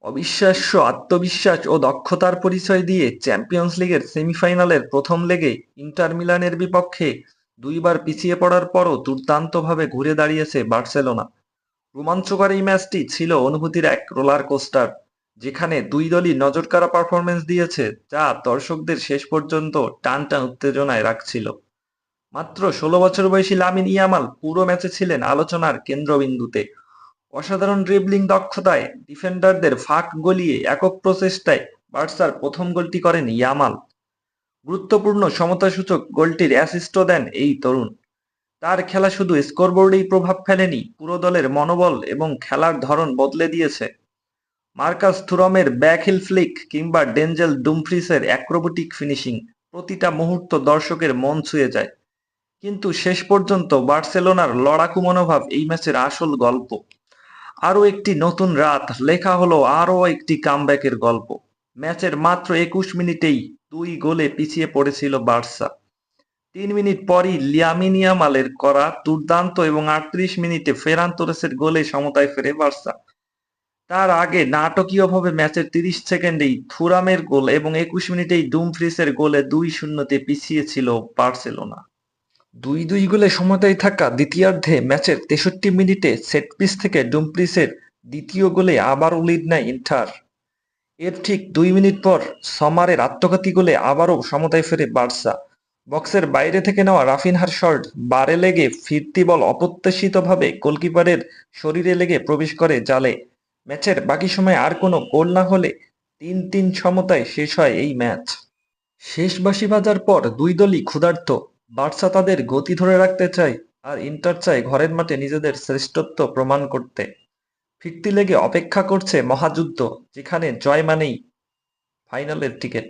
অবিশ্বাস্য আত্মবিশ্বাস ও দক্ষতার পরিচয় দিয়ে চ্যাম্পিয়ন্স লিগের সেমিফাইনালের প্রথম লেগে ইন্টার মিলানের বিপক্ষে দুইবার পিছিয়ে পড়ার পরও দুর্দান্তভাবে ঘুরে দাঁড়িয়েছে বার্সেলোনা। রোমাঞ্চকর এই ম্যাচটি ছিল অনুভূতির এক রোলার কোস্টার, যেখানে দুই দলই নজরকাড়া পারফরমেন্স দিয়েছে, যা দর্শকদের শেষ পর্যন্ত টান টান উত্তেজনায় রাখছিল। মাত্র ১৬ বছর বয়সী লামিন ইয়ামাল পুরো ম্যাচে ছিলেন আলোচনার কেন্দ্রবিন্দুতে। অসাধারণ ড্রিবলিং দক্ষতায় ডিফেন্ডারদের ফাঁক গলিয়ে একক প্রচেষ্টায় বার্সার প্রথম গোলটি করেন ইয়ামাল। গুরুত্বপূর্ণ সমতাসূচক গোলটির অ্যাসিস্টও দেন এই তরুণ। তার খেলা শুধু স্কোরবোর্ডেই প্রভাব ফেলেনি, পুরো দলের মনোবল এবং খেলার ধরন বদলে দিয়েছে। মার্কাস থুরমের ব্যাকহিল ফ্লিক কিংবা ডেঞ্জেল ডুমফ্রিসের অ্যাক্রোবেটিক ফিনিশিং প্রতিটা মুহূর্ত দর্শকের মন ছুঁয়ে যায়। কিন্তু শেষ পর্যন্ত বার্সেলোনার লড়াকু মনোভাব এই ম্যাচের আসল গল্প। আরও একটি নতুন রাত লেখা হলো আরও একটি কামব্যাকের গল্প। ম্যাচের মাত্র ২১ মিনিটেই ২ গোলে পিছিয়ে পড়েছিল বার্সা। ৩ মিনিট পরই লামিন ইয়ামালের করা দুর্দান্ত এবং ৩৮ মিনিটে ফেরান তোরেসের গোলে সমতায় ফেরে বার্সা। তার আগে নাটকীয়ভাবে ম্যাচের ৩০ সেকেন্ডেই থুরামের গোল এবং ২১ মিনিটেই ডুমফ্রিসের গোলে ২-০-তে পিছিয়ে ছিল বার্সেলোনা। ২-২ গোলে সমতায় থাকা দ্বিতীয়ার্ধে ম্যাচের ৬৩ মিনিটে সেটপিস থেকে ডুমফ্রিসের দ্বিতীয় গোলে আবারও লিড নেয় ইন্টার। এর ঠিক ২ মিনিট পর সমারের আত্মঘাতী গোলে আবারও সমতায় ফেরে বার্সা। বক্সের বাইরে থেকে নেওয়া রাফিনহার শট বারে লেগে ফিরতি বল অপ্রত্যাশিতভাবে গোলকিপারের শরীরে লেগে প্রবেশ করে জালে। ম্যাচের বাকি সময়ে আর কোনো গোল না হলে ৩-৩ সমতায় শেষ হয় এই ম্যাচ। শেষ বাঁশি বাজার পর দুই দলই ক্ষুধার্ত। বার্সা তাদের গতি ধরে রাখতে চায়, আর ইন্টার চায় ঘরের মাঠে নিজেদের শ্রেষ্ঠত্ব প্রমাণ করতে। ফিরতি লেগে অপেক্ষা করছে মহাযুদ্ধ, যেখানে জয় মানেই ফাইনালের টিকিট।